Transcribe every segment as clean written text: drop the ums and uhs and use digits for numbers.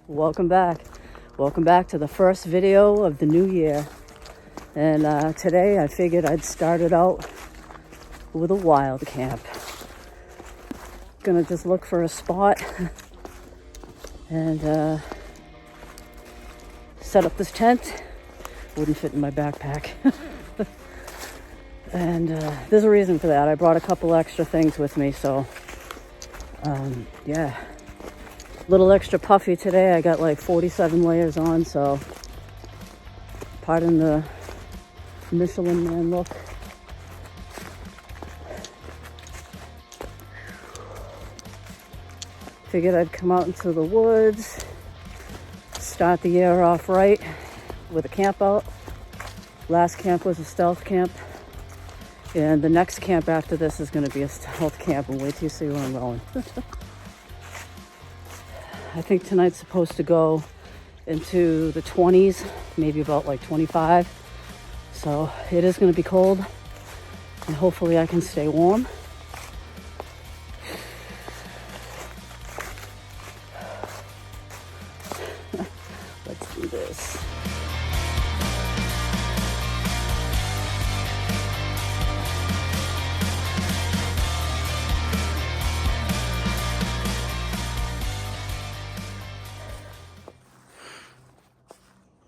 Welcome back. Welcome back to the first video of the new year. And today I figured I'd start it out with a wild camp. Gonna just look for a spot and set up this tent. Wouldn't fit in my backpack. And there's a reason for that. I brought a couple extra things with me, so yeah. Little extra puffy today. I got like 47 layers on, so pardon the Michelin Man look. Figured I'd come out into the woods, start the year off right with a camp out. Last camp was a stealth camp, and the next camp after this is going to be a stealth camp, and wait till you see where I'm going. I think tonight's supposed to go into the 20s, maybe about like 25. So it is going to be cold, and hopefully I can stay warm. Let's do this.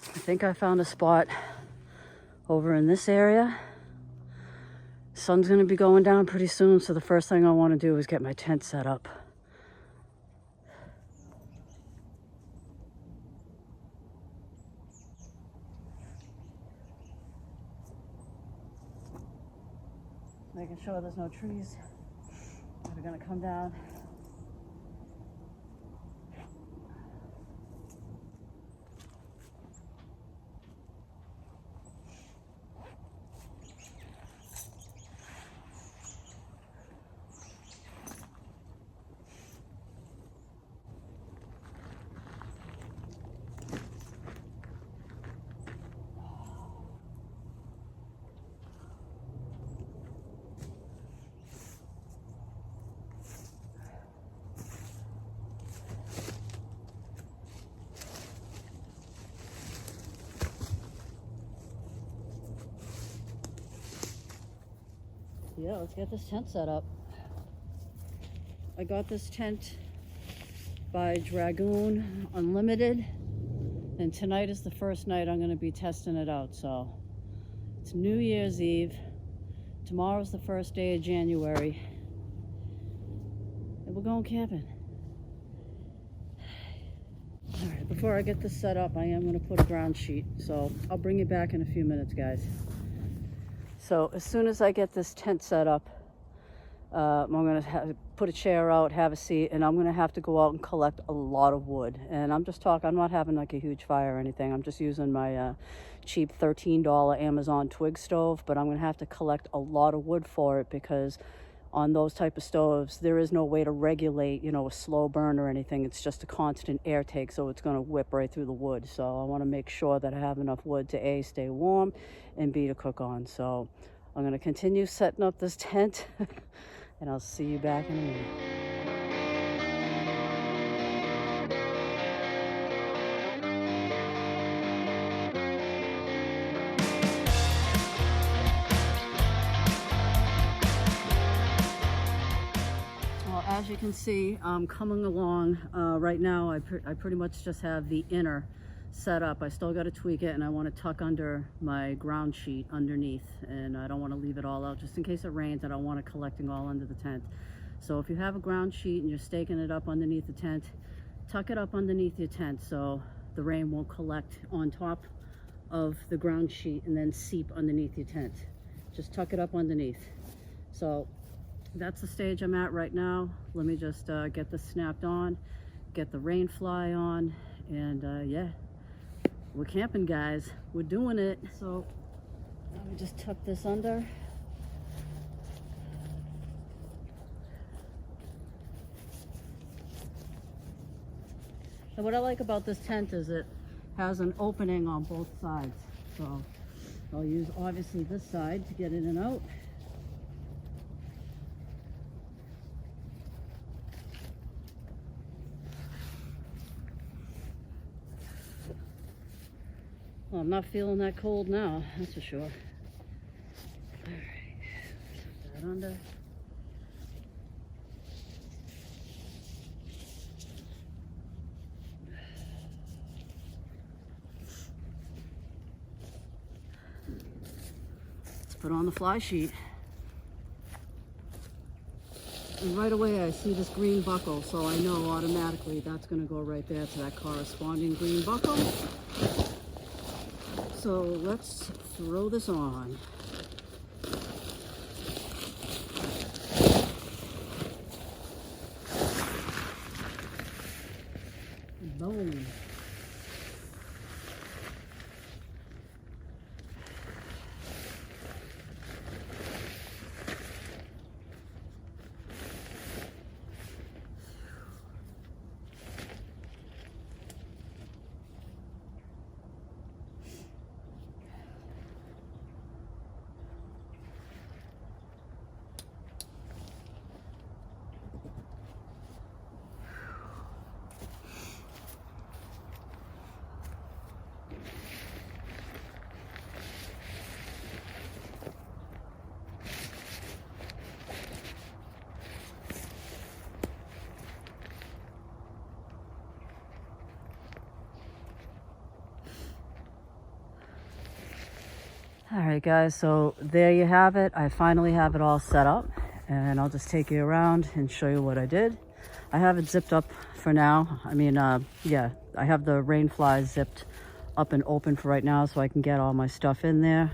I think I found a spot over in this area. Sun's gonna be going down pretty soon, so the first thing I want to do is get my tent set up. Making sure there's no trees that are gonna come down. Yeah, let's get this tent set up. I got this tent by Dragoon Unlimited, and tonight is the first night I'm going to be testing it out. So it's New Year's Eve. Tomorrow's the first day of January, and we're going camping. All right, before I get this set up, I am going to put a ground sheet, so I'll bring you back in a few minutes, guys. So as soon as I get this tent set up, I'm going to put a chair out, have a seat, and I'm going to have to go out and collect a lot of wood. And I'm just talking, I'm not having like a huge fire or anything. I'm just using my cheap $13 Amazon twig stove, but I'm going to have to collect a lot of wood for it, because on those type of stoves, there is no way to regulate, a slow burn or anything. It's just a constant air take, so it's going to whip right through the wood. So I want to make sure that I have enough wood to A, stay warm, and B, to cook on. So I'm going to continue setting up this tent, and I'll see you back in a minute. As you can see, I'm coming along. Right now, I pretty much just have the inner set up. I still got to tweak it, and I want to tuck under my ground sheet underneath, and I don't want to leave it all out just in case it rains. I don't want it collecting all under the tent. So if you have a ground sheet and you're staking it up underneath the tent, tuck it up underneath your tent so the rain won't collect on top of the ground sheet and then seep underneath your tent. Just tuck it up underneath. So that's the stage I'm at right now. Let me just get this snapped on, get the rain fly on, and yeah, we're camping, guys. We're doing it. So let me just tuck this under. And what I like about this tent is it has an opening on both sides. So I'll use obviously this side to get in and out. Well, I'm not feeling that cold now, that's for sure. All right, put that under. Let's put on the fly sheet. And right away I see this green buckle, so I know automatically that's going to go right there to that corresponding green buckle. So let's throw this on. Boom. All right, guys, so there you have it. I finally have it all set up, and I'll just take you around and show you what I did. I have it zipped up for now. I mean, yeah, I have the rain flies zipped up and open for right now so I can get all my stuff in there.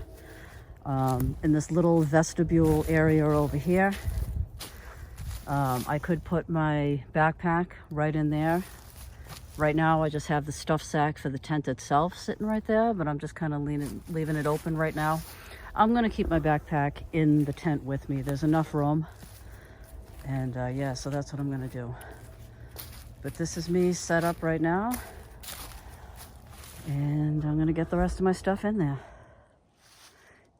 In this little vestibule area over here, I could put my backpack right in there. Right now I just have the stuff sack for the tent itself sitting right there, but I'm just kind of leaving it open right now. I'm going to keep my backpack in the tent with me. There's enough room. And yeah, so that's what I'm going to do. But this is me set up right now. And I'm going to get the rest of my stuff in there.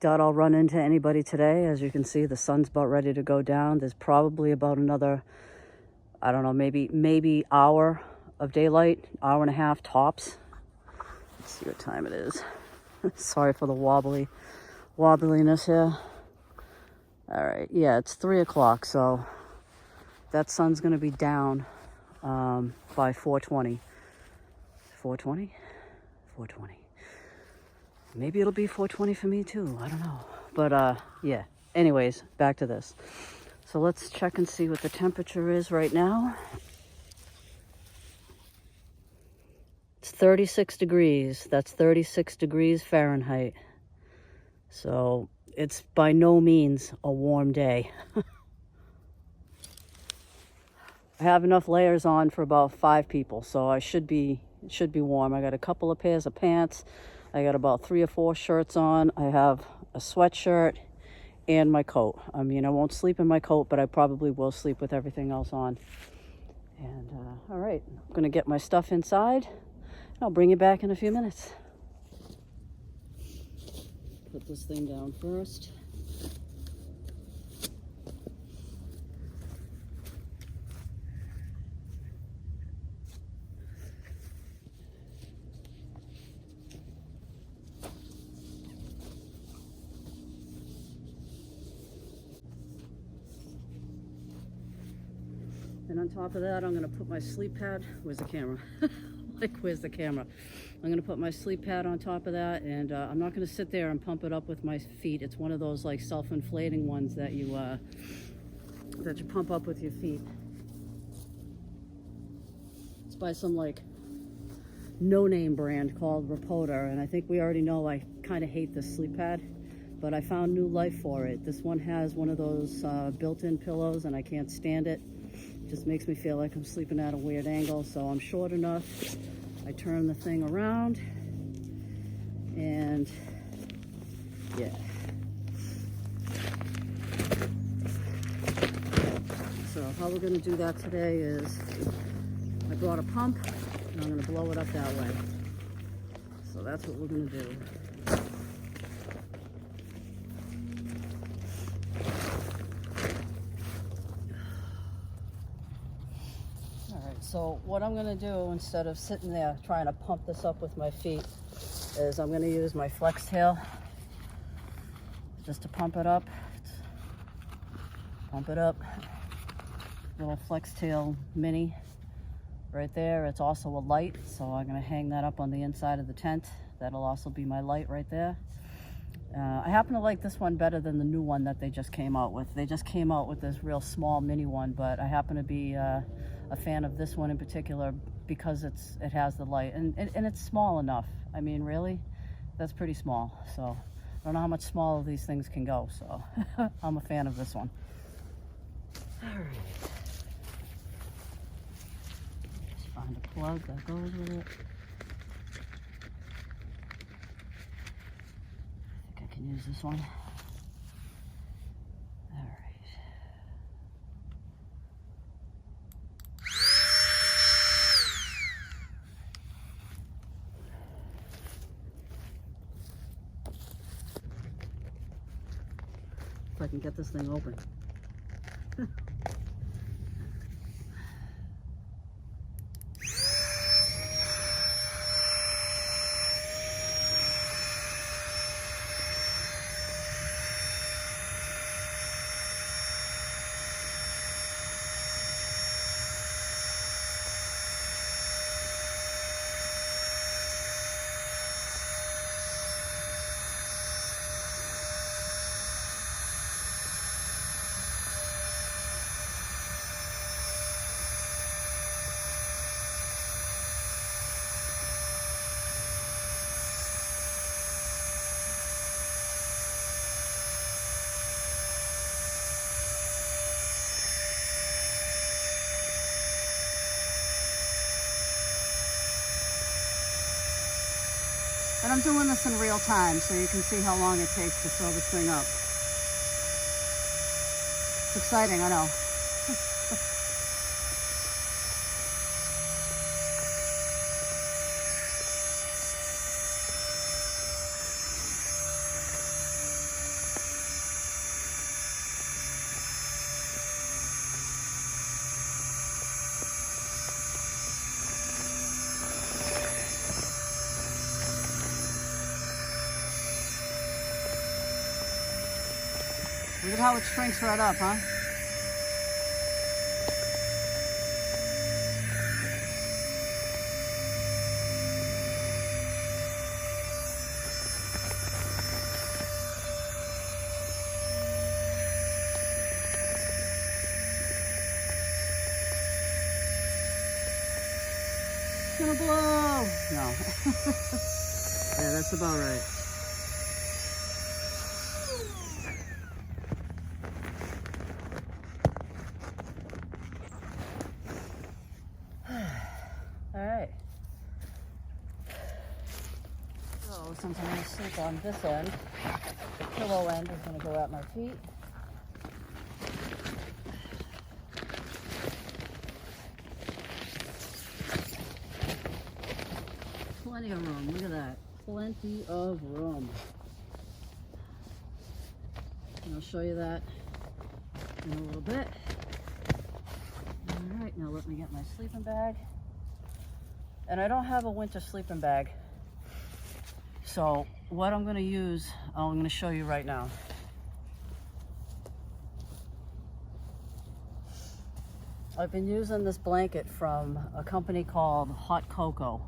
Doubt I'll run into anybody today. As you can see, the sun's about ready to go down. There's probably about another, I don't know, maybe hour of daylight, hour and a half tops. Let's see what time it is. Sorry for the wobbliness here. All right, yeah, it's 3 o'clock, so that sun's gonna be down by 4:20. 4:20? 4:20. Maybe it'll be 4:20 for me too, I don't know. But yeah, anyways, back to this. So let's check and see what the temperature is right now. It's 36 degrees. That's 36 degrees Fahrenheit. So it's by no means a warm day. I have enough layers on for about 5 people, so it should be warm. I got a couple of pairs of pants. I got about 3 or 4 shirts on. I have a sweatshirt and my coat. I mean, I won't sleep in my coat, but I probably will sleep with everything else on. And all right, I'm gonna get my stuff inside. I'll bring you back in a few minutes. Put this thing down first. And on top of that, I'm gonna put my sleep pad. Where's the camera? Like, where's the camera? I'm gonna put my sleep pad on top of that, and I'm not gonna sit there and pump it up with my feet. It's one of those like self-inflating ones that you pump up with your feet. It's by some like no-name brand called Rapoda, and I think we already know I kind of hate this sleep pad, but I found new life for it. This one has one of those built-in pillows, and I can't stand it. Just makes me feel like I'm sleeping at a weird angle, so I'm short enough. I turn the thing around, and yeah. So how we're gonna do that today is, I brought a pump, and I'm gonna blow it up that way. So that's what we're gonna do. So what I'm gonna do instead of sitting there trying to pump this up with my feet is I'm gonna use my flex tail just to pump it up. Pump it up. Little flex tail mini right there. It's also a light, so I'm gonna hang that up on the inside of the tent. That'll also be my light right there. I happen to like this one better than the new one that they just came out with. They just came out with this real small mini one, but I happen to be a fan of this one in particular because it has the light and it's small enough. I mean, really, that's pretty small. So I don't know how much smaller these things can go. So I'm a fan of this one. All right. Just find a plug that goes with it. Use this one. All right. If I can get this thing open. And I'm doing this in real time so you can see how long it takes to fill this thing up. It's exciting, I know. Look at how it shrinks right up, huh? It's gonna blow! No. Yeah, that's about right. Since I'm going to sleep on this end, the pillow end is going to go at my feet. Plenty of room, look at that. Plenty of room. And I'll show you that in a little bit. Alright, now let me get my sleeping bag. And I don't have a winter sleeping bag. So what I'm going to use, I'm going to show you right now. I've been using this blanket from a company called Hot Cocoa.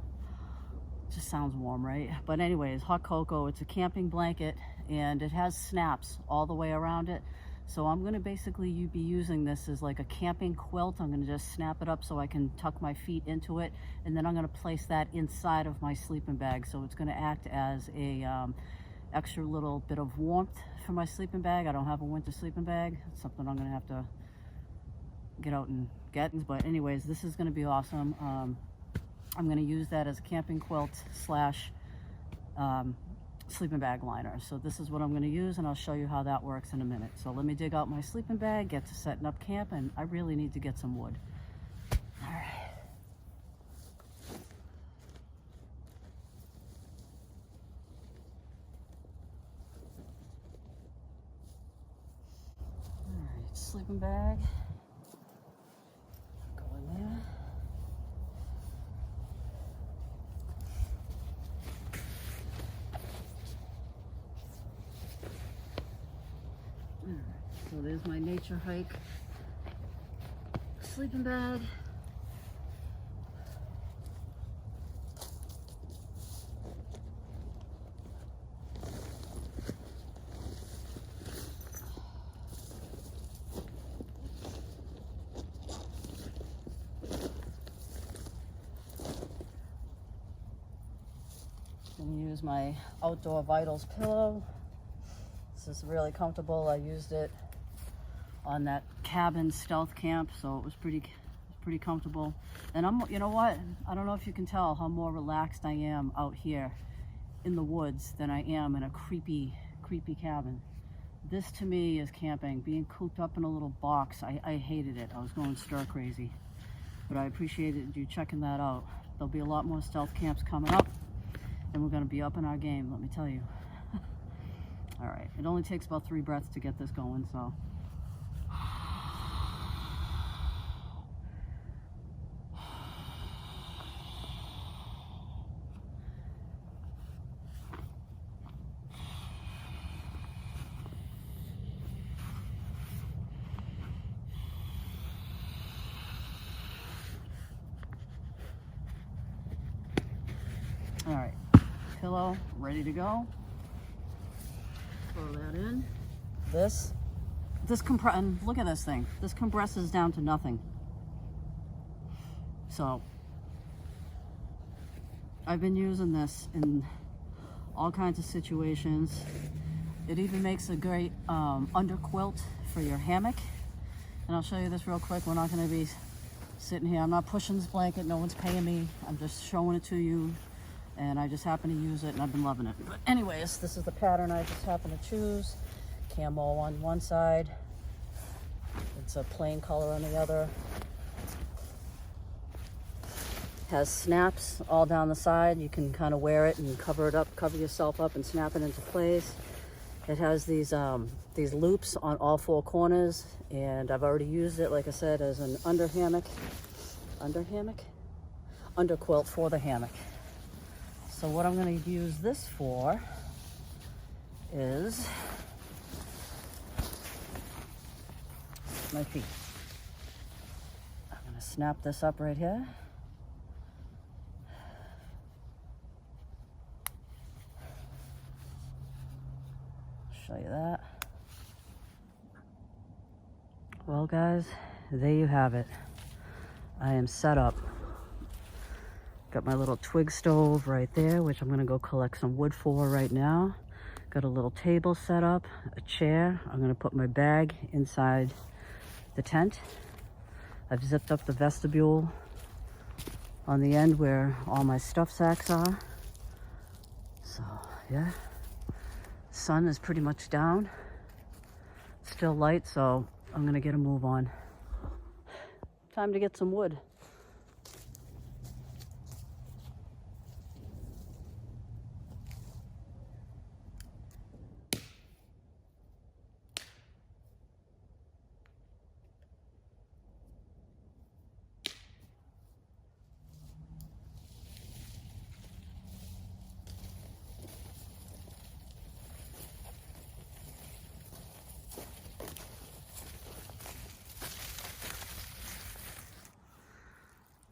Just sounds warm, right? But anyways, Hot Cocoa, it's a camping blanket and it has snaps all the way around it. So I'm going to basically be using this as like a camping quilt. I'm going to just snap it up so I can tuck my feet into it, and then I'm going to place that inside of my sleeping bag. So it's going to act as a extra little bit of warmth for my sleeping bag. I don't have a winter sleeping bag. It's something I'm going to have to get out and get. But anyways, this is going to be awesome. I'm going to use that as a camping quilt slash sleeping bag liner. So this is what I'm going to use, and I'll show you how that works in a minute. So let me dig out my sleeping bag, get to setting up camp, and I really need to get some wood. All right. All right, sleeping bag. Go in there. there's my nature hike. Sleeping bag. I'm gonna use my Outdoor Vitals pillow. This is really comfortable. I used it on that cabin stealth camp, so it was pretty comfortable. And you know what? I don't know if you can tell how more relaxed I am out here in the woods than I am in a creepy cabin. This to me is camping. Being cooped up in a little box, I hated it. I was going stir crazy. But I appreciated you checking that out. There'll be a lot more stealth camps coming up, and we're gonna be up in our game, let me tell you. All right, it only takes about 3 breaths to get this going, so. All right, pillow ready to go. Throw that in. And look at this thing. This compresses down to nothing. So I've been using this in all kinds of situations. It even makes a great under quilt for your hammock. And I'll show you this real quick. We're not going to be sitting here. I'm not pushing this blanket. No one's paying me. I'm just showing it to you. And I just happen to use it, and I've been loving it. But anyways, this is the pattern I just happen to choose. Camo on one side. It's a plain color on the other. Has snaps all down the side. You can kind of wear it and cover it up, cover yourself up and snap it into place. It has these loops on all 4 corners, and I've already used it, like I said, as an under quilt for the hammock. So what I'm going to use this for is my feet. I'm going to snap this up right here. Show you that. Well, guys, there you have it. I am set up. Got my little twig stove right there, which I'm gonna go collect some wood for right now. Got a little table set up, a chair. I'm gonna put my bag inside the tent. I've zipped up the vestibule on the end where all my stuff sacks are. So, yeah. Sun is pretty much down. Still light, so I'm gonna get a move on. Time to get some wood.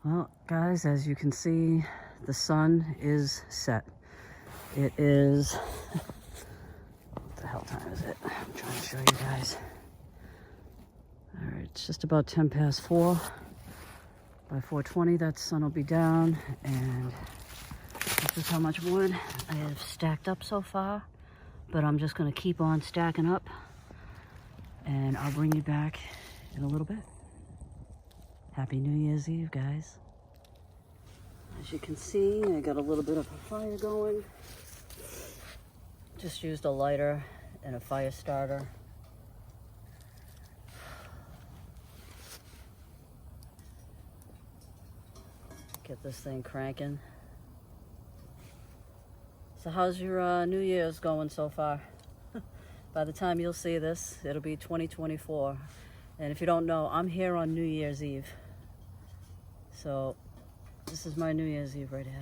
Well, guys, as you can see, the sun is set. It is, what the hell time is it? I'm trying to show you guys. All right, it's just about 10 past 4. By 4:20, that sun will be down, and this is how much wood I have stacked up so far. But I'm just gonna keep on stacking up, and I'll bring you back in a little bit. Happy New Year's Eve, guys. As you can see, I got a little bit of a fire going. Just used a lighter and a fire starter. Get this thing cranking. So how's your New Year's going so far? By the time you'll see this, it'll be 2024. And if you don't know, I'm here on New Year's Eve. So this is my New Year's Eve right here.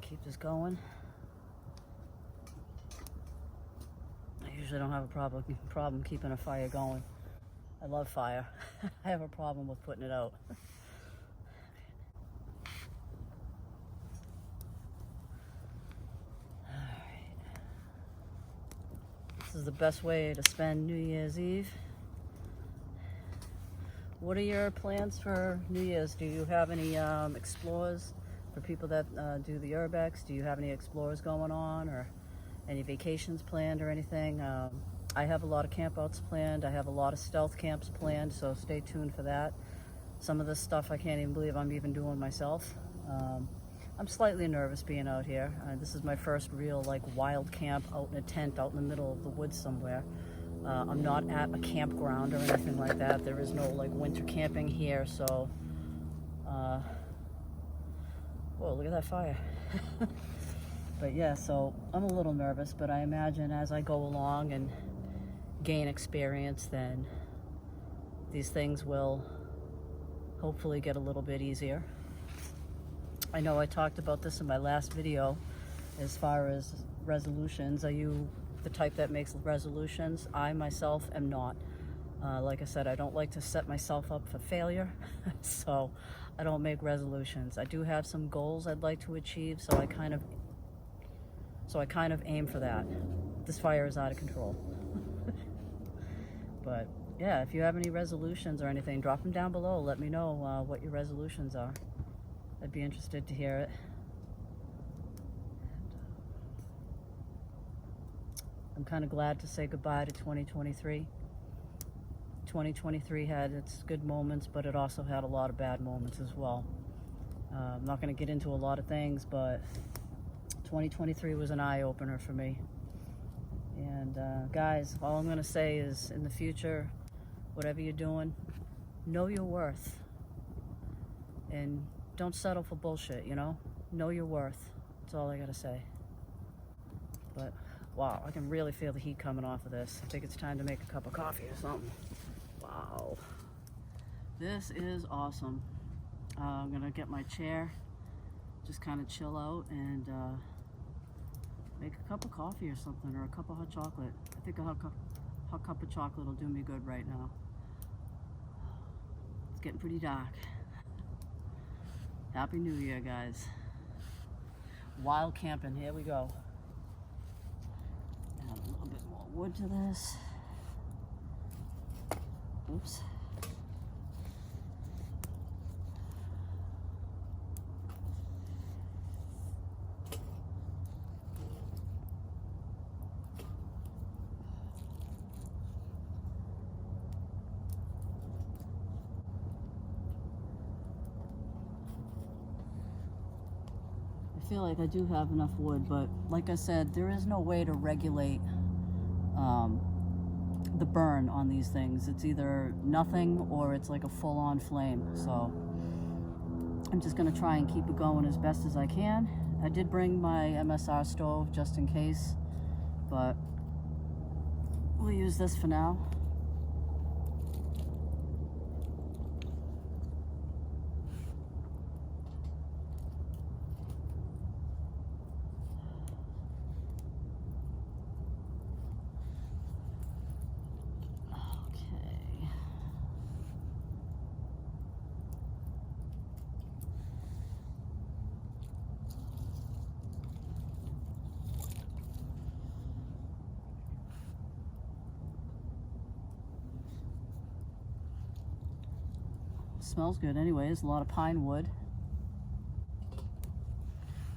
keep this going. I usually don't have a problem keeping a fire going. I love fire. I have a problem with putting it out. Alright. This is the best way to spend New Year's Eve. What are your plans for New Year's? Do you have any explores for people that do the urbex? Do you have any explores going on, or any vacations planned or anything? I have a lot of campouts planned. I have a lot of stealth camps planned, so stay tuned for that. Some of this stuff I can't even believe I'm even doing myself. I'm slightly nervous being out here. This is my first real wild camp out in a tent out in the middle of the woods somewhere. I'm not at a campground or anything like that. There is no winter camping here, so whoa, look at that fire. But yeah, so I'm a little nervous, but I imagine as I go along and gain experience, then these things will hopefully get a little bit easier. I know I talked about this in my last video as far as resolutions. Are you the type that makes resolutions? I myself am not. Like I said, I don't like to set myself up for failure, so I don't make resolutions. I do have some goals I'd like to achieve, so I kind of aim for that. This fire is out of control. But yeah, if you have any resolutions or anything, drop them down below. Let me know what your resolutions are. I'd be interested to hear it. I'm kind of glad to say goodbye to 2023. 2023 had its good moments, but it also had a lot of bad moments as well. I'm not going to get into a lot of things, but 2023 was an eye-opener for me. And guys, all I'm going to say is, in the future, whatever you're doing, know your worth. And don't settle for bullshit, you know? Know your worth. That's all I got to say. But wow, I can really feel the heat coming off of this. I think it's time to make a cup of coffee or something. Wow. This is awesome. I'm gonna get my chair, just kind of chill out and make a cup of coffee or something, or a cup of hot chocolate. I think a hot cup of chocolate will do me good right now. It's getting pretty dark. Happy New Year, guys. Wild camping, here we go. Add a little bit more wood to this. Oops. I feel like I do have enough wood, but like I said, there is no way to regulate the burn on these things. It's either nothing or it's like a full-on flame. So I'm just gonna try and keep it going as best as I can. I did bring my MSR stove just in case, but we'll use this for now. Smells good anyways, a lot of pine wood.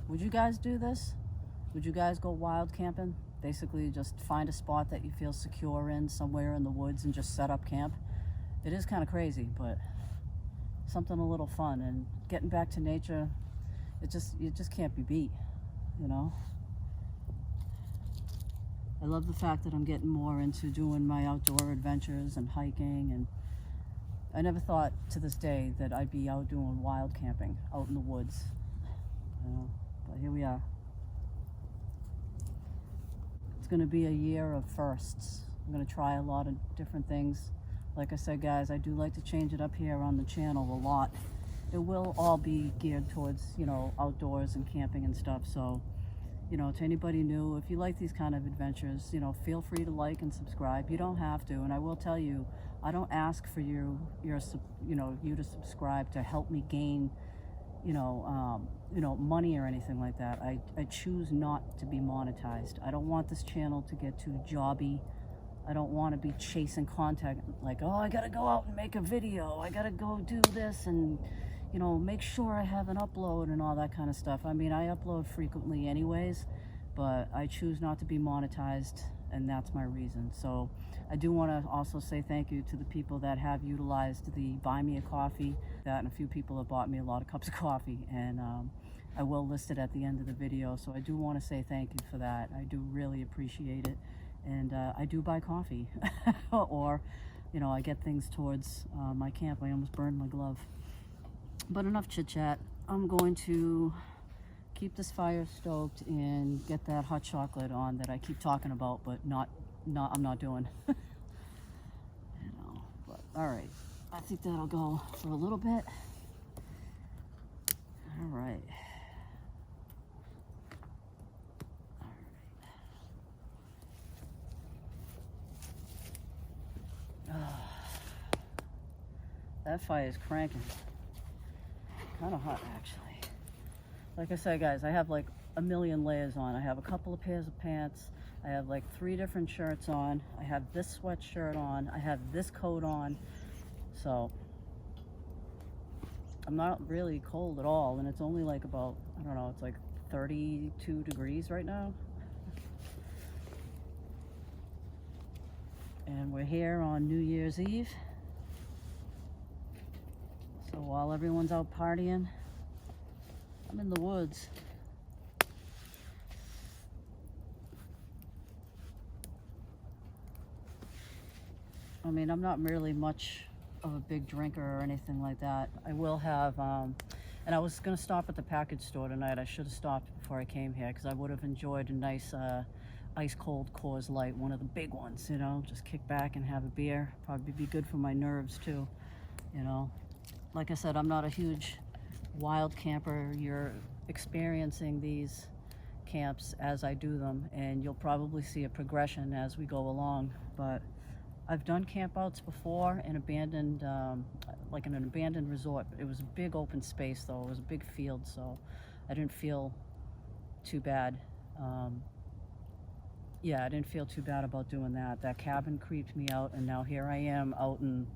Would you guys do this? Would you guys go wild camping? Basically just find a spot that you feel secure in, somewhere in the woods, and just set up camp. It is kind of crazy, but something a little fun, and getting back to nature, it just can't be beat, you know? I love the fact that I'm getting more into doing my outdoor adventures and hiking, and I never thought to this day that I'd be out doing wild camping out in the woods, you know, but here we are. It's going to be a year of firsts. I'm going to try a lot of different things. Like I said, guys, I do like to change it up here on the channel a lot. it will all be geared towards, you know, outdoors and camping and stuff. So, you know, to anybody new, if you like these kind of adventures, you know, feel free to like and subscribe. You don't have to, and I will tell you, I don't ask for you to subscribe to help me gain, you know, money or anything like that. I choose not to be monetized. I don't want this channel to get too jobby. I don't want to be chasing content like, oh, I gotta go out and make a video. I gotta go do this and, you know, make sure I have an upload and all that kind of stuff. I mean, I upload frequently anyways, but I choose not to be monetized, and that's my reason. So I do want to also say thank you to the people that have utilized the Buy Me a Coffee, and a few people have bought me a lot of cups of coffee, and I will list it at the end of the video. So I do want to say thank you for that. I do really appreciate it. And I do buy coffee or, you know, I get things towards my camp. I almost burned my glove. But enough chit chat. I'm going to keep this fire stoked and get that hot chocolate on that I keep talking about, but I'm not doing. You know, but all right. I think that'll go for a little bit. All right. That fire is cranking. Kind of hot, actually. Like I said, guys, I have like a million layers on. I have a couple of pairs of pants. I have like 3 different shirts on. I have this sweatshirt on. I have this coat on. So I'm not really cold at all. And it's only like about, I don't know, it's like 32 degrees right now. And we're here on New Year's Eve. So while everyone's out partying, I'm in the woods. I mean, I'm not really much of a big drinker or anything like that. I will have, and I was gonna stop at the package store tonight. I should have stopped before I came here because I would have enjoyed a nice ice cold Coors Light, one of the big ones, you know, just kick back and have a beer. Probably be good for my nerves too, you know. Like I said, I'm not a huge wild camper. You're experiencing these camps as I do them, and you'll probably see a progression as we go along. But I've done campouts before in abandoned, like in an abandoned resort. It was a big open space though. It was a big field, so I didn't feel too bad. Yeah, I didn't feel too bad about doing that. That cabin creeped me out, and now here I am out in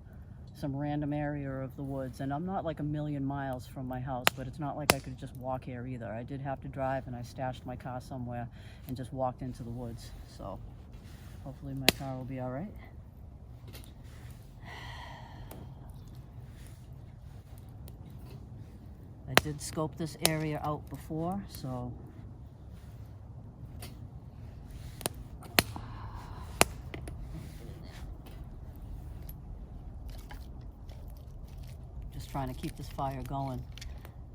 some random area of the woods, and I'm not like a million miles from my house, but it's not like I could just walk here either. I did have to drive, and I stashed my car somewhere and just walked into the woods. So hopefully my car will be all right. I did scope this area out before, so trying to keep this fire going.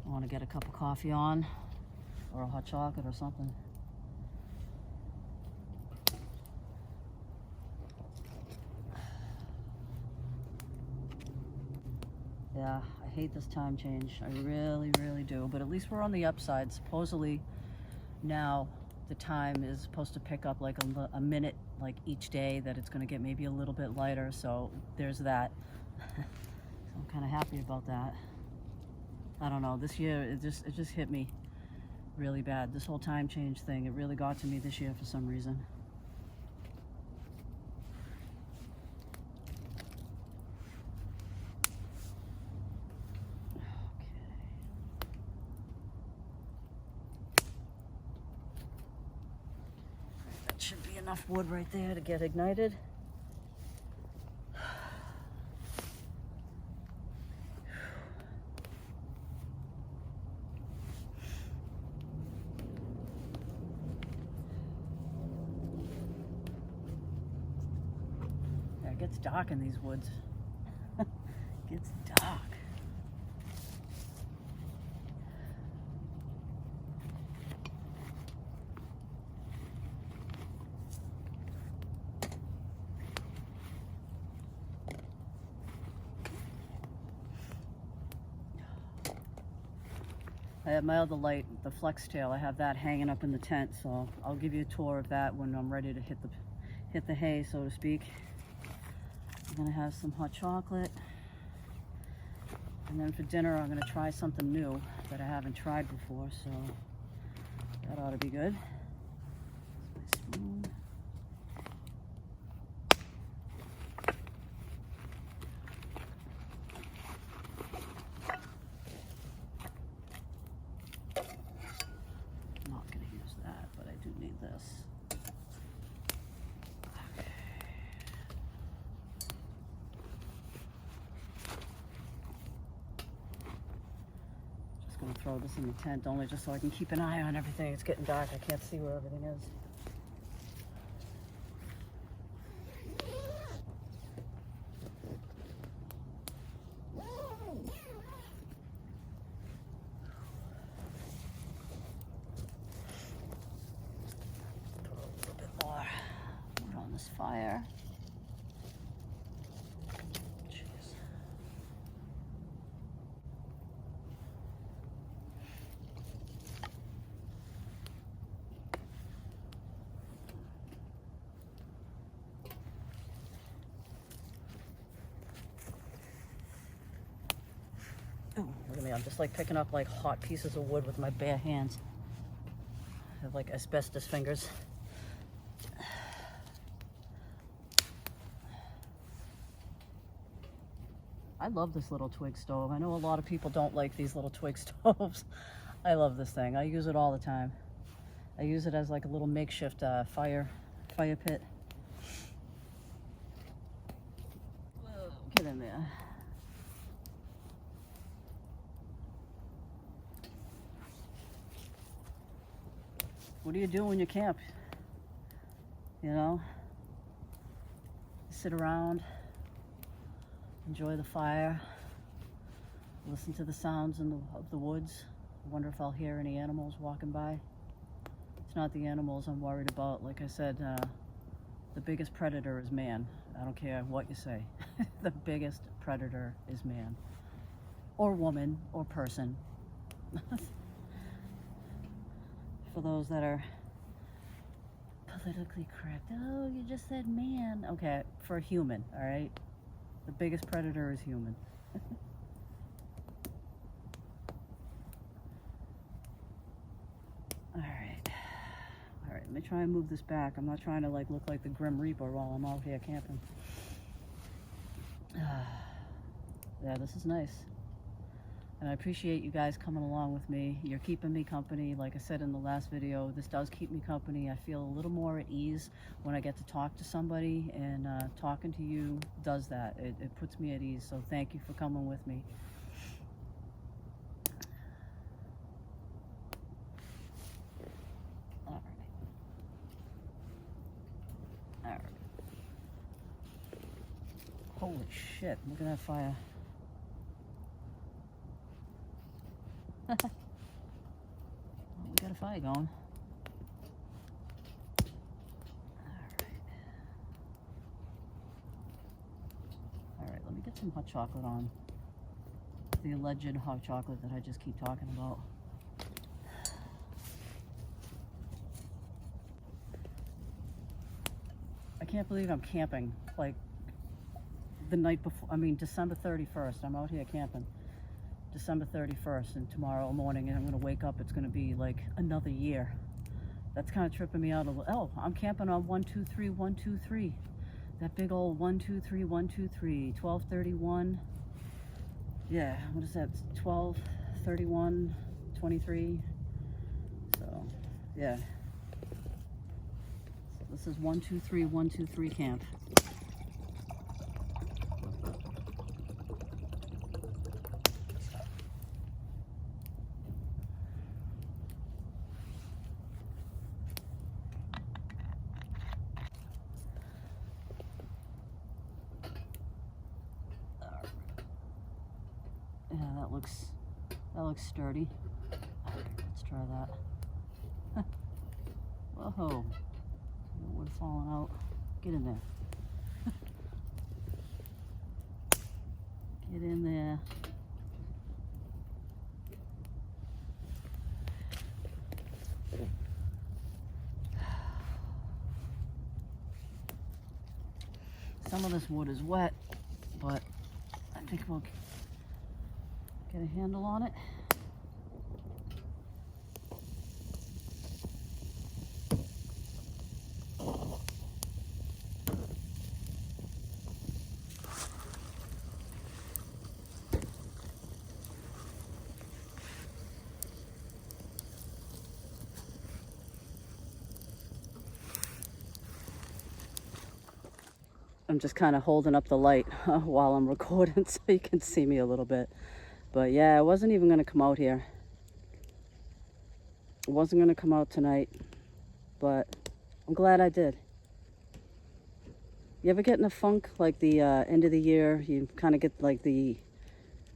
I want to get a cup of coffee on, or a hot chocolate or something. Yeah, I hate this time change. I really, really do. But at least we're on the upside. Supposedly now the time is supposed to pick up like a minute like each day, that it's going to get maybe a little bit lighter. So there's that. I'm kind of happy about that. I don't know, this year it just hit me really bad. This whole time change thing, it really got to me this year for some reason. Okay. That should be enough wood right there to get ignited. It gets dark in these woods. It gets dark. I have my other light, the flex tail. I have that hanging up in the tent, so I'll give you a tour of that when I'm ready to hit the hay, so to speak. I'm gonna have some hot chocolate, and then for dinner I'm gonna try something new that I haven't tried before, so that ought to be good. That's my spoon. Gonna throw this in the tent only just so I can keep an eye on everything. It's getting dark. I can't see where everything is. Throw a little bit more wood on this fire. Ooh, look at me, I'm just like picking up like hot pieces of wood with my bare hands. I have like asbestos fingers. I love this little twig stove. I know a lot of people don't like these little twig stoves. I love this thing. I use it all the time. I use it as like a little makeshift fire pit. Whoa, get in there. What do you do when you camp? You know? Sit around, enjoy the fire, listen to the sounds of the woods. I wonder if I'll hear any animals walking by. It's not the animals I'm worried about. Like I said, the biggest predator is man. I don't care what you say. The biggest predator is man. Or woman, or person. For those that are politically correct. Oh, you just said man. Okay, for a human, all right? The biggest predator is human. All right, let me try and move this back. I'm not trying to like look like the Grim Reaper while I'm out here camping. Yeah, this is nice. And I appreciate you guys coming along with me. You're keeping me company. Like I said in the last video, this does keep me company. I feel a little more at ease when I get to talk to somebody, and talking to you does that. It puts me at ease, so thank you for coming with me. All right. Holy shit, look at that fire. Well, we got a fire going. All right, let me get some hot chocolate on. The alleged hot chocolate that I just keep talking about. I can't believe I'm camping like the night before. I mean, December 31st. I'm out here camping. December 31st, and tomorrow morning I'm gonna wake up, it's gonna be like another year. That's kind of tripping me out a little. Oh, I'm camping on 123 123. That big old 123 123. 1231. Yeah, what is that? 1231 23. So yeah. So this is 123 123 camp. Yeah, that looks sturdy. Let's try that. Whoa, wood falling out. Get in there. Get in there. Some of this wood is wet, but I think we'll get a handle on it. I'm just kind of holding up the light while I'm recording so you can see me a little bit. But yeah, I wasn't even going to come out here. I wasn't going to come out tonight, but I'm glad I did. You ever get in a funk like the end of the year? You kind of get like the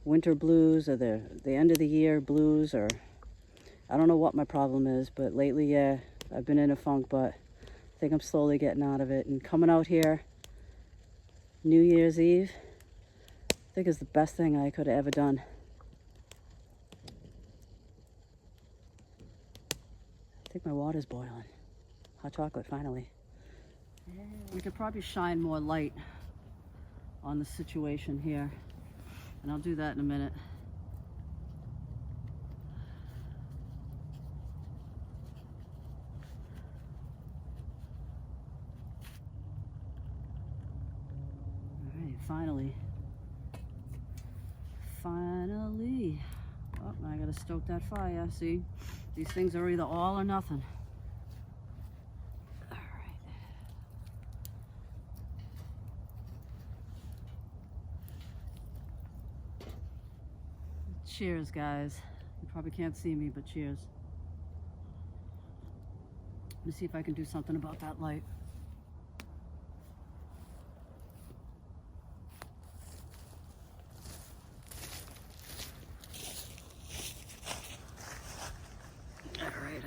winter blues or the end of the year blues, or I don't know what my problem is, but lately, yeah, I've been in a funk, but I think I'm slowly getting out of it. And coming out here New Year's Eve, I think is the best thing I could have ever done. I think my water's boiling. Hot chocolate, finally. We could probably shine more light on the situation here, and I'll do that in a minute. All right, finally. Oh, I gotta stoke that fire. See, these things are either all or nothing. All right. Cheers, guys. You probably can't see me, but cheers. Let me see if I can do something about that light.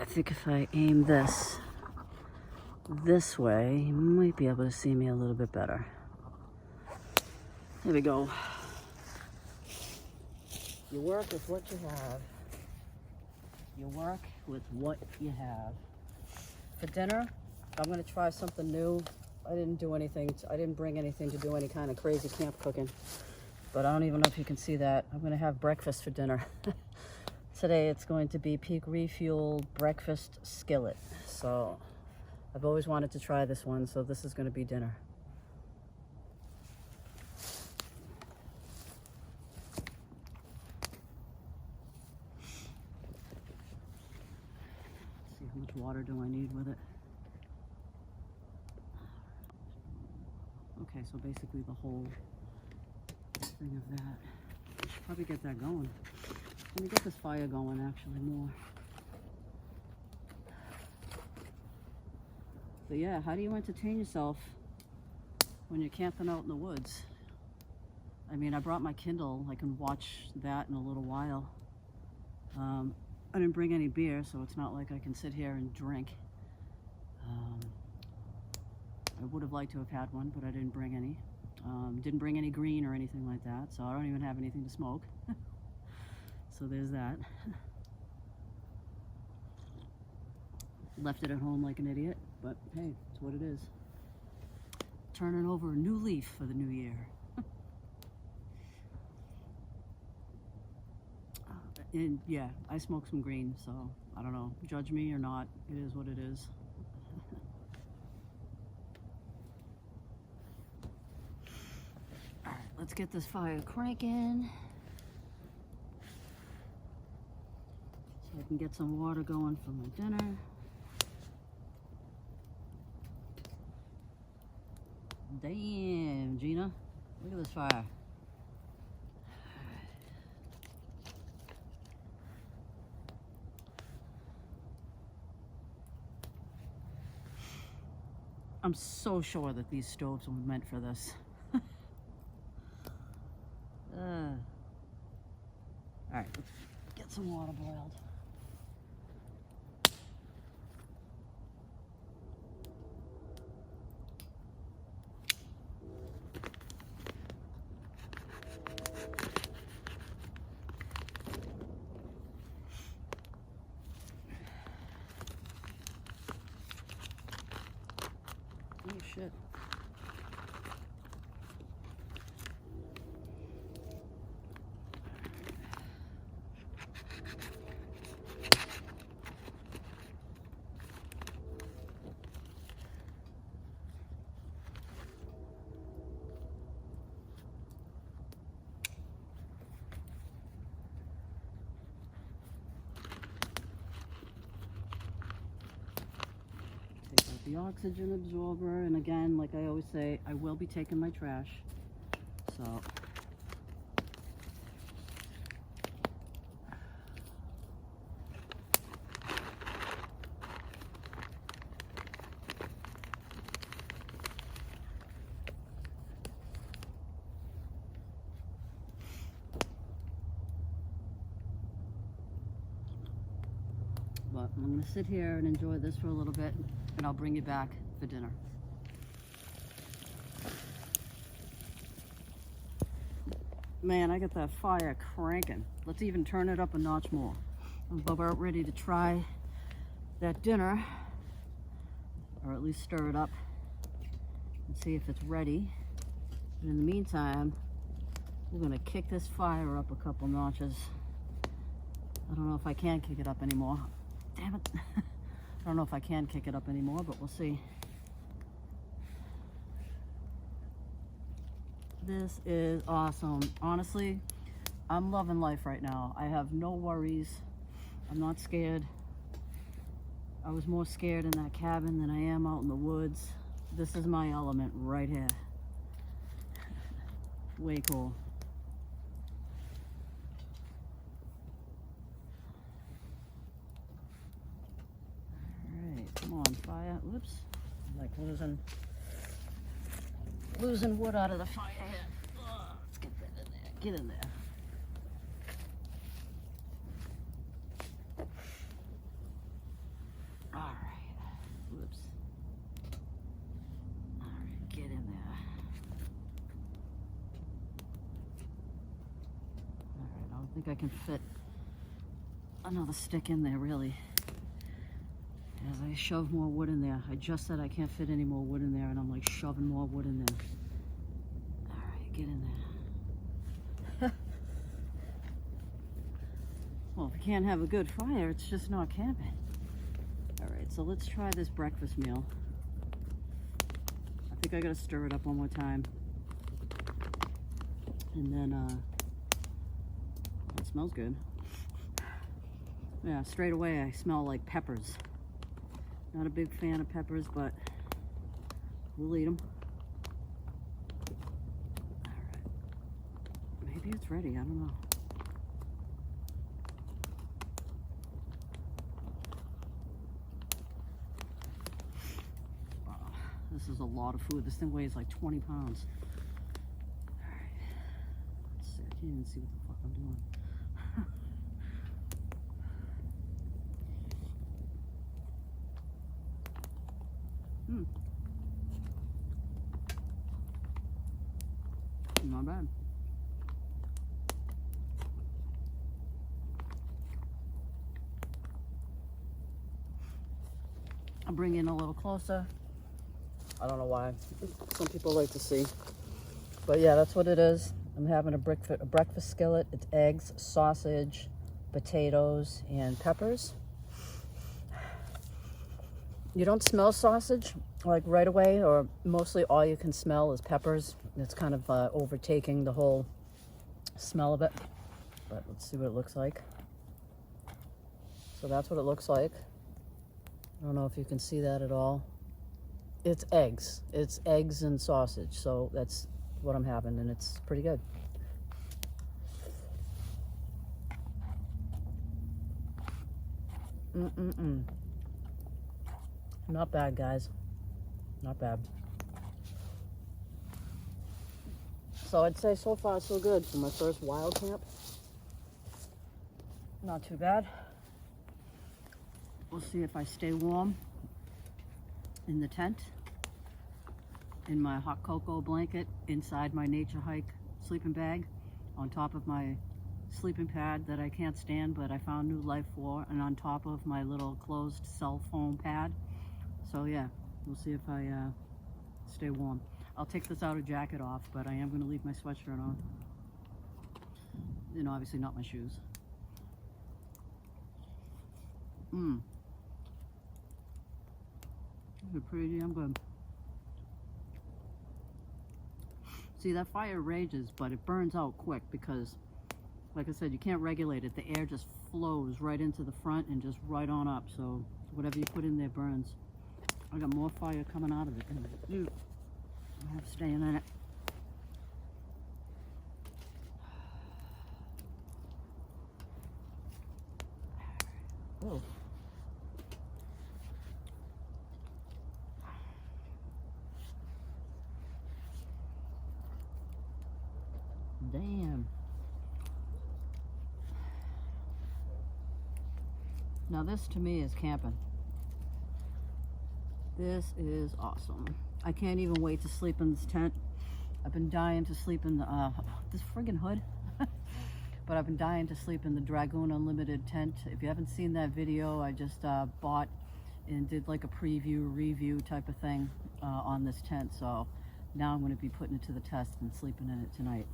I think if I aim this way, you might be able to see me a little bit better. There we go. You work with what you have. You work with what you have. For dinner, I'm gonna try something new. I didn't bring anything to do any kind of crazy camp cooking, but I don't even know if you can see that. I'm gonna have breakfast for dinner. Today it's going to be Peak Refuel breakfast skillet. So I've always wanted to try this one, so this is going to be dinner. Let's see, how much water do I need with it? Okay, so basically the whole thing of that. I should probably get that going. Let me get this fire going actually more. So yeah, how do you entertain yourself when you're camping out in the woods? I mean, I brought my Kindle. I can watch that in a little while. I didn't bring any beer, so it's not like I can sit here and drink. I would have liked to have had one, but I didn't bring any. Didn't bring any green or anything like that, so I don't even have anything to smoke. So there's that. Left it at home like an idiot, but hey, it's what it is. Turning over a new leaf for the new year. And yeah, I smoke some green, so I don't know, judge me or not, it is what it is. All right, let's get this fire cranking. So I can get some water going for my dinner. Damn, Gina, look at this fire. I'm so sure that these stoves were meant for this. All right, let's get some water boiled. shit. The oxygen absorber, and again, like I always say, I will be taking my trash, so but I'm going to sit here and enjoy this for a little bit, and I'll bring you back for dinner. Man, I got that fire cranking. Let's even turn it up a notch more. I'm about ready to try that dinner, or at least stir it up and see if it's ready. And in the meantime, we're gonna kick this fire up a couple notches. I don't know if I can kick it up anymore. Damn it. I don't know if I can kick it up anymore, but we'll see. This is awesome. Honestly, I'm loving life right now. I have no worries. I'm not scared. I was more scared in that cabin than I am out in the woods. This is my element right here. Way cool. Come on, fire. Whoops. I'm like losing wood out of the fire here. Let's get that in there. Get in there. Alright. Whoops. Alright, get in there. Alright, I don't think I can fit another stick in there, really. As I shove more wood in there. I just said I can't fit any more wood in there, and I'm like shoving more wood in there. Alright, get in there. Well, if you can't have a good fire, it's just not camping. Alright, so let's try this breakfast meal. I think I gotta stir it up one more time. And then, it smells good. Yeah, straight away I smell like peppers. Not a big fan of peppers, but we'll eat them. All right. Maybe it's ready. I don't know. Wow, this is a lot of food. This thing weighs like 20 pounds. All right. Let's see. I can't even see what the fuck I'm doing. Not bad. I'll bring in a little closer. I don't know why. Some people like to see. But yeah, that's what it is. I'm having a breakfast skillet. It's eggs, sausage, potatoes, and peppers. You don't smell sausage like right away, or mostly all you can smell is peppers. It's kind of overtaking the whole smell of it. But let's see what it looks like. So that's what it looks like. I don't know if you can see that at all. It's eggs. It's eggs and sausage. So that's what I'm having, and it's pretty good. Not bad, guys. Not bad. So I'd say so far so good for my first wild camp. Not too bad. We'll see if I stay warm in the tent, in my hot cocoa blanket, inside my nature hike sleeping bag, on top of my sleeping pad that I can't stand but I found new life for, and on top of my little closed cell phone pad. So yeah, we'll see if I stay warm. I'll take this outer jacket off, but I am going to leave my sweatshirt on. And obviously not my shoes. These are pretty damn good. See, that fire rages, but it burns out quick because, like I said, you can't regulate it. The air just flows right into the front and just right on up. So whatever you put in there burns. I got more fire coming out of it than I do. I have staying in it. Oh. Damn. Now this to me is camping. This is awesome. I can't even wait to sleep in this tent. I've been dying to sleep in the, this friggin' hood. But I've been dying to sleep in the Dragoon Unlimited tent. If you haven't seen that video, I just bought and did like a preview, review type of thing on this tent. So now I'm going to be putting it to the test and sleeping in it tonight.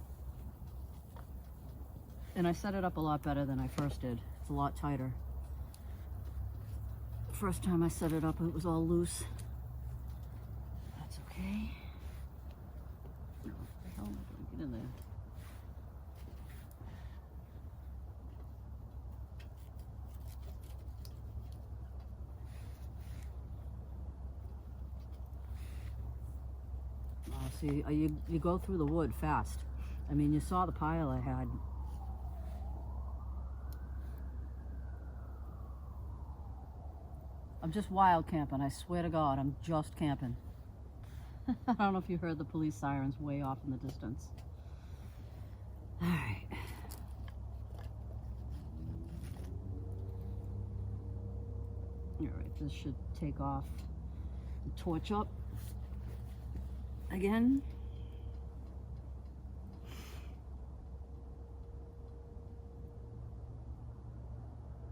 And I set it up a lot better than I first did. It's a lot tighter. First time I set it up, it was all loose. That's okay. What the hell am I going to get in there? See, you go through the wood fast. I mean, you saw the pile I had. I'm just wild camping. I swear to God, I'm just camping. I don't know if you heard the police sirens way off in the distance. All right. All right, this should take off the torch up. Again.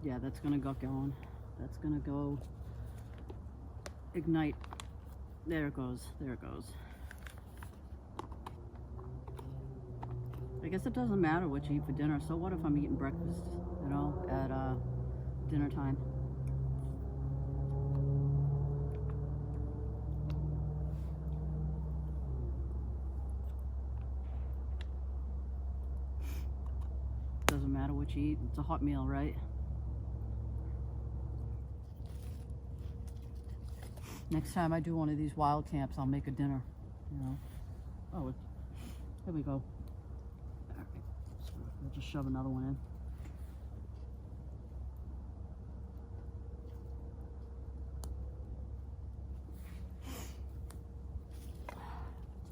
Yeah, that's gonna go going. That's gonna go ignite. There it goes. There it goes. I guess it doesn't matter what you eat for dinner. So what if I'm eating breakfast, you know, at dinner time? Doesn't matter what you eat. It's a hot meal, right? Next time I do one of these wild camps, I'll make a dinner, you know. Oh, here we go. All right, so we'll just shove another one in.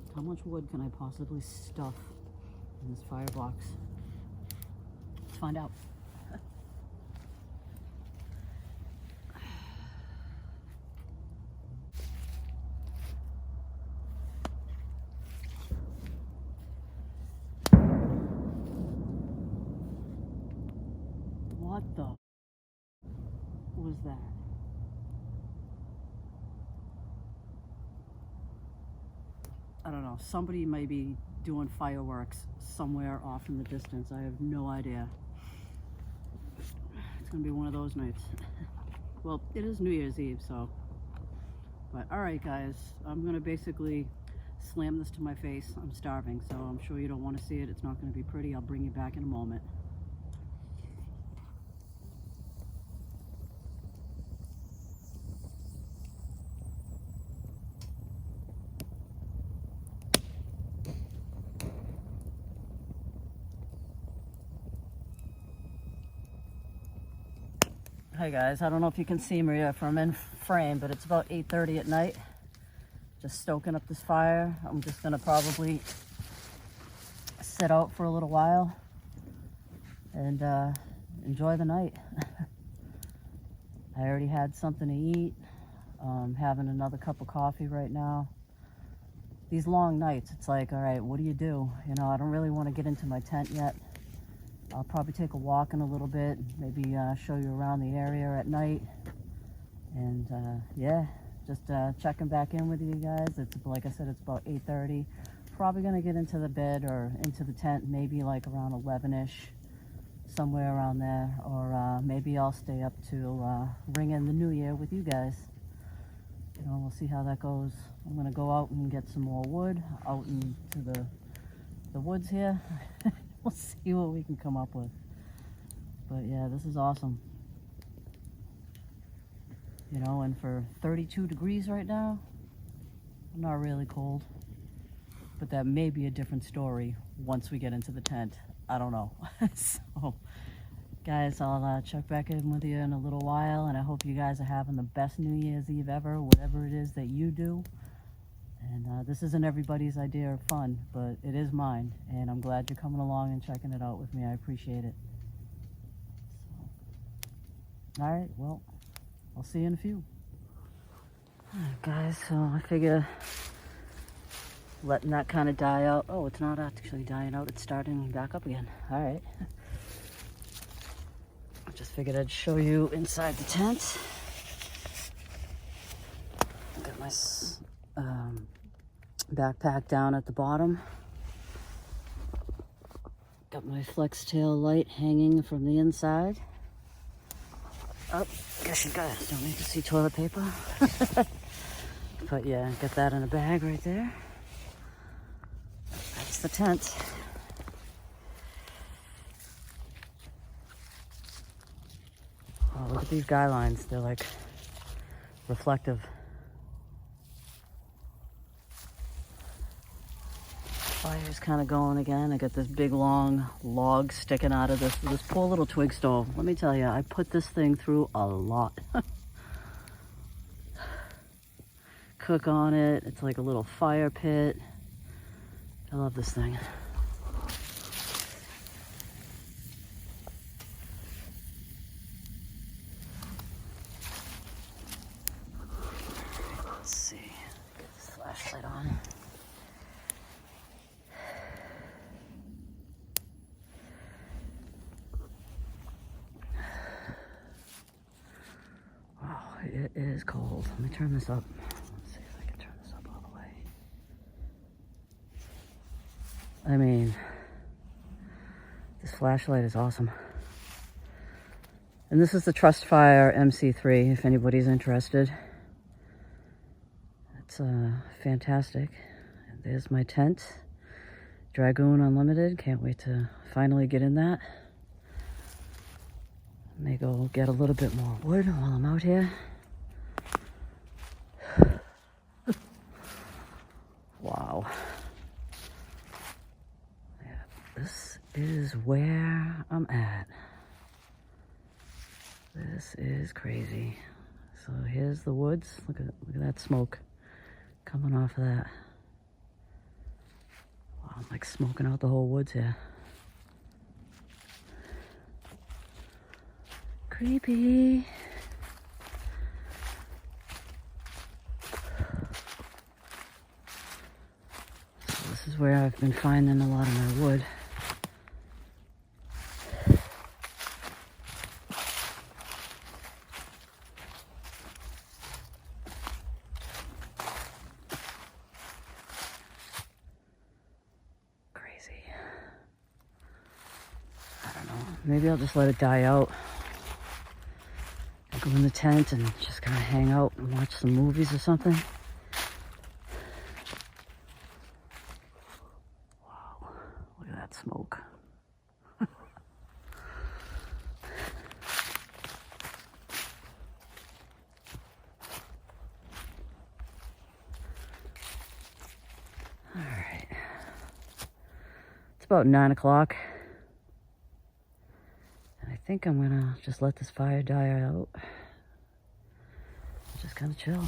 So how much wood can I possibly stuff in this firebox? Let's find out. What the was that? I don't know. Somebody may be doing fireworks somewhere off in the distance. I have no idea. It's gonna be one of those nights. Well, it is New Year's Eve, so. But all right, guys, I'm gonna basically slam this to my face. I'm starving, so I'm sure you don't want to see it. It's not gonna be pretty. I'll bring you back in a moment. Hi guys, I don't know if you can see me if I'm in frame, but it's about 8:30 at night. Just stoking up this fire. I'm just gonna probably sit out for a little while and enjoy the night. I already had something to eat. Having another cup of coffee right now. These long nights, it's like, all right, what do? You know, I don't really want to get into my tent yet. I'll probably take a walk in a little bit, maybe show you around the area at night. And yeah, Just checking back in with you guys. It's like I said, it's about 8:30. Probably gonna get into the bed or into the tent maybe like around 11ish, somewhere around there, or maybe I'll stay up to ring in the new year with you guys. You know, we'll see how that goes. I'm gonna go out and get some more wood out into the woods here. We'll see what we can come up with. But yeah, this is awesome. You know, and for 32 degrees right now, I'm not really cold. But that may be a different story once we get into the tent. I don't know. So, guys, I'll check back in with you in a little while, and I hope you guys are having the best New Year's Eve ever, whatever it is that you do. And this isn't everybody's idea of fun, but it is mine, and I'm glad you're coming along and checking it out with me. I appreciate it. So, all right, well, I'll see you in a few. All right, guys, so I figure letting that kind of die out. Oh, it's not actually dying out. It's starting back up again. All right. I just figured I'd show you inside the tent. Got my backpack down at the bottom. Got my flex tail light hanging from the inside. Oh, guess you guys don't need to see toilet paper. But yeah, got that in a bag right there. That's the tent. Oh, look at these guy lines. They're like reflective. Fire's kind of going again. I got this big long log sticking out of this poor little twig stove. Let me tell you, I put this thing through a lot. Cook on it. It's like a little fire pit. I love this thing. Let's see. Get this flashlight on. Wow, it is cold. Let me turn this up. Let's see if I can turn this up all the way. I mean, this flashlight is awesome. And this is the Trustfire MC3, if anybody's interested. It's fantastic. There's my tent. Dragoon Unlimited. Can't wait to finally get in that. May go get a little bit more wood while I'm out here. Wow. Yeah, this is where I'm at. This is crazy. So here's the woods. Look at that smoke coming off of that. Wow, I'm like smoking out the whole woods here. Creepy. So this is where I've been finding a lot of my wood. Crazy. I don't know. Maybe I'll just let it die out. Go in the tent and just kind of hang out and watch some movies or something. Wow, look at that smoke. All right. It's about 9 o'clock. I think I'm gonna just let this fire die out. Just kind of chill.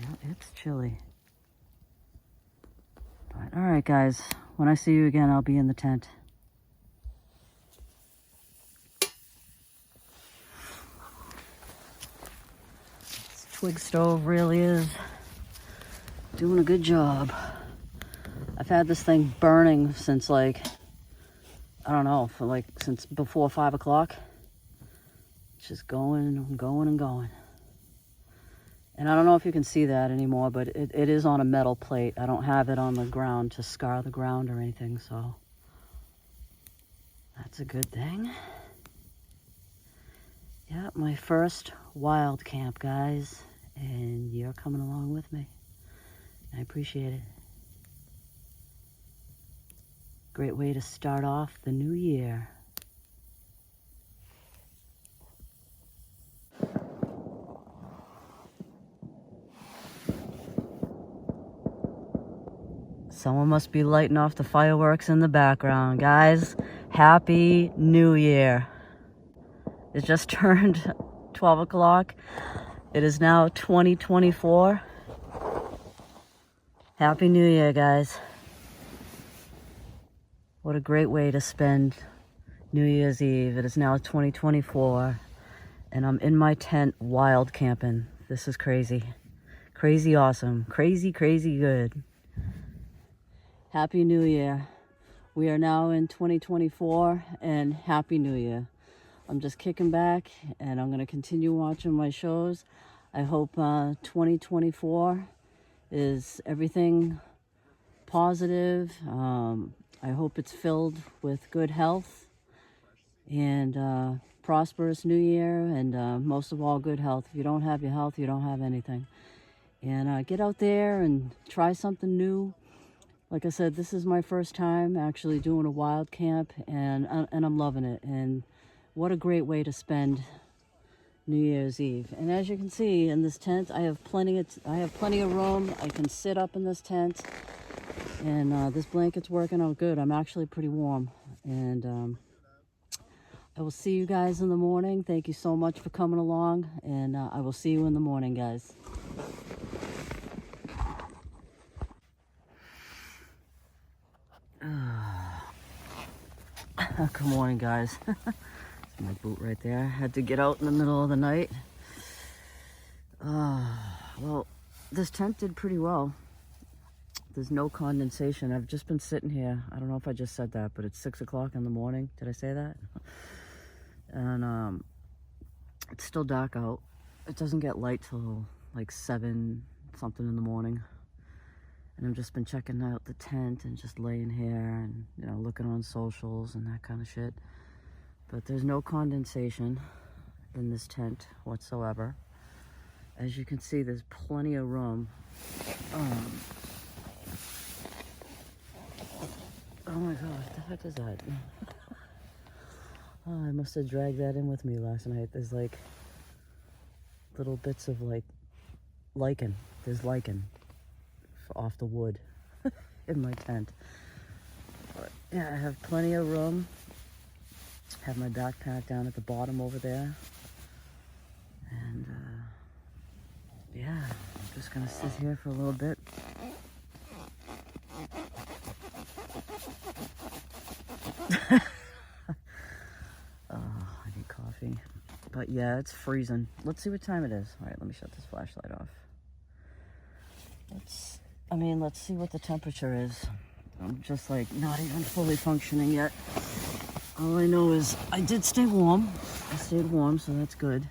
Yeah, it's chilly. But, all right, guys. When I see you again, I'll be in the tent. This twig stove really is doing a good job. I've had this thing burning since like I don't know, for like since before 5 o'clock. It's just going and going and going. And I don't know if you can see that anymore, but it is on a metal plate. I don't have it on the ground to scar the ground or anything, so that's a good thing. Yeah, my first wild camp, guys, and you're coming along with me. I appreciate it. Great way to start off the new year. Someone must be lighting off the fireworks in the background. Guys, Happy New Year. It just turned 12 o'clock. It is now 2024. Happy New Year, guys. What a great way to spend New Year's Eve. It is now 2024, and I'm in my tent wild camping. This is crazy. Crazy awesome. Crazy, crazy good. Happy New Year. We are now in 2024, and Happy New Year. I'm just kicking back, and I'm going to continue watching my shows. I hope 2024 is everything positive. I hope it's filled with good health and prosperous new year, and most of all, good health. If you don't have your health, you don't have anything. And get out there and try something new. Like I said, this is my first time actually doing a wild camp, and I'm loving it. And what a great way to spend New Year's Eve. And as you can see in this tent, I have plenty of room. I can sit up in this tent, and this blanket's working out good. I'm actually pretty warm, and I will see you guys in the morning. Thank you so much for coming along, and I will see you in the morning, guys. Good morning, guys. That's my boot right there. I had to get out in the middle of the night. Well, this tent did pretty well. There's no condensation. I've just been sitting here. I don't know if I just said that, but it's 6 o'clock in the morning. Did I say that? And it's still dark out. It doesn't get light till like 7 something in the morning. And I've just been checking out the tent and just laying here and, you know, looking on socials and that kind of shit. But there's no condensation in this tent whatsoever. As you can see, there's plenty of room. Oh my God, what the heck is that? Oh, I must have dragged that in with me last night. There's like little bits of like lichen. There's lichen off the wood in my tent. But yeah, I have plenty of room. Have my backpack down at the bottom over there. And yeah, I'm just gonna sit here for a little bit. Oh, I need coffee. But yeah, it's freezing. Let's see what time it is. All right, let me shut this flashlight off. Let's see what the temperature is. I'm just like not even fully functioning yet. All I know is I did stay warm. I stayed warm, so that's good.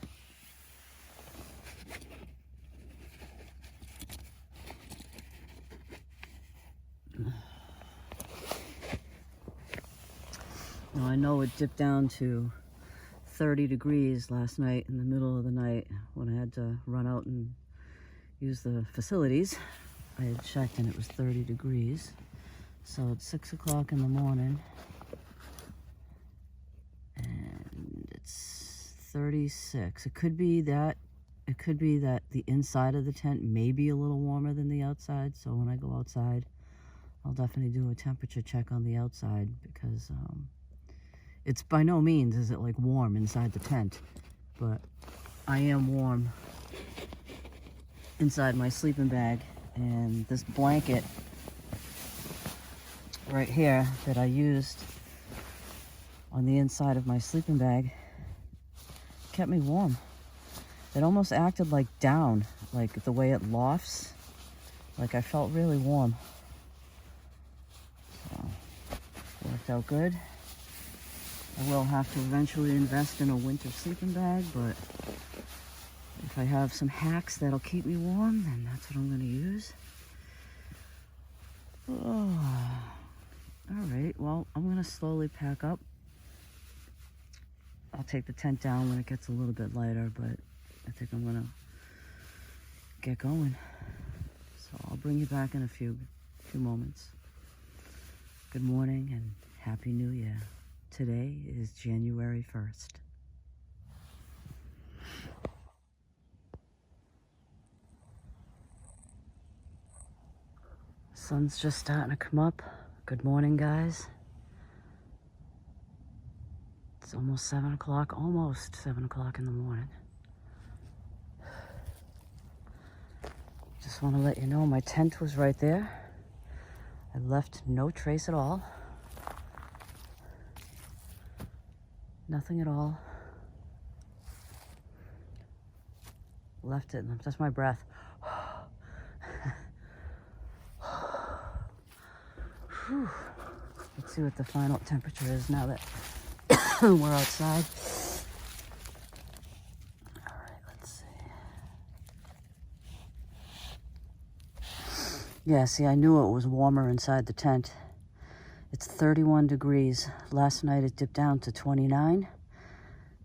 Now I know it dipped down to 30 degrees last night in the middle of the night when I had to run out and use the facilities. I had checked and it was 30 degrees. So it's 6 o'clock in the morning and it's 36. It could be that the inside of the tent may be a little warmer than the outside. So when I go outside, I'll definitely do a temperature check on the outside because it's by no means is it like warm inside the tent, but I am warm inside my sleeping bag. And this blanket right here that I used on the inside of my sleeping bag kept me warm. It almost acted like down, like the way it lofts. Like I felt really warm. So, worked out good. I will have to eventually invest in a winter sleeping bag, but if I have some hacks that'll keep me warm, then that's what I'm going to use. Oh. All right, well, I'm going to slowly pack up. I'll take the tent down when it gets a little bit lighter, but I think I'm going to get going. So I'll bring you back in a few moments. Good morning and Happy New Year. Today is January 1st. Sun's just starting to come up. Good morning, guys. It's almost 7 o'clock, almost 7 o'clock in the morning. Just want to let you know my tent was right there. I left no trace at all. Nothing at all. Left it, that's my breath. Whew. Let's see what the final temperature is now that we're outside. All right, let's see. Yeah, see, I knew it was warmer inside the tent. It's 31 degrees. Last night it dipped down to 29,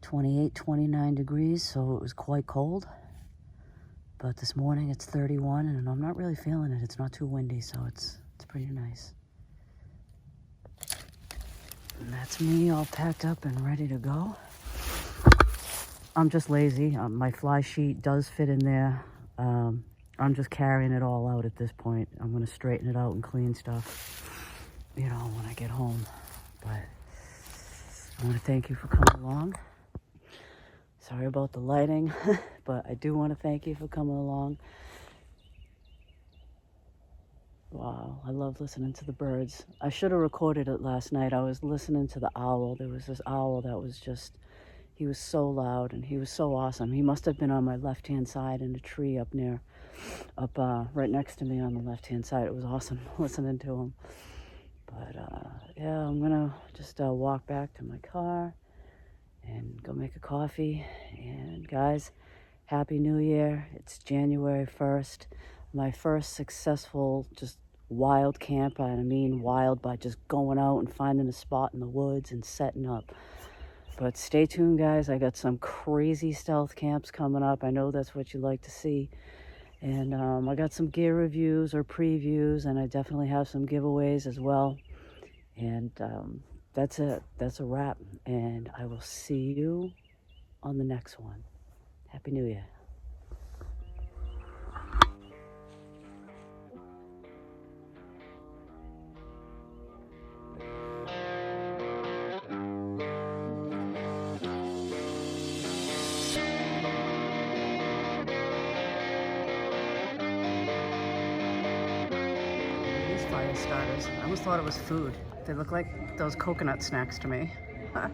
28, 29 degrees, so it was quite cold. But this morning it's 31, and I'm not really feeling it. It's not too windy, so it's pretty nice. And that's me all packed up and ready to go. I'm just lazy. My fly sheet does fit in there. I'm just carrying it all out at this point. I'm going to straighten it out and clean stuff, you know, when I get home. But I want to thank you for coming along. Sorry about the lighting, but I do want to thank you for coming along. Wow, I love listening to the birds. I should have recorded it last night. I was listening to the owl. There was this owl that was just, he was so loud and he was so awesome. He must have been on my left-hand side in a tree up right next to me on the left-hand side. It was awesome listening to him. But yeah, I'm gonna just walk back to my car and go make a coffee. And guys, Happy New Year. It's January 1st. My first successful just wild camp. I mean wild by just going out and finding a spot in the woods and setting up. But stay tuned, guys. I got some crazy stealth camps coming up. I know that's what you like to see. And I got some gear reviews or previews, and I definitely have some giveaways as well. And that's it. That's a wrap. And I will see you on the next one. Happy New Year. Fire starters. I almost thought it was food. They look like those coconut snacks to me. All right.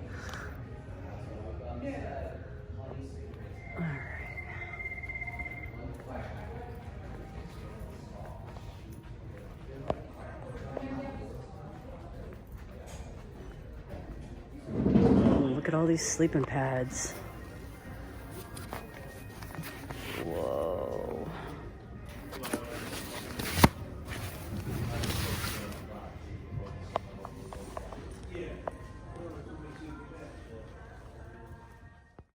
Oh, look at all these sleeping pads. Whoa.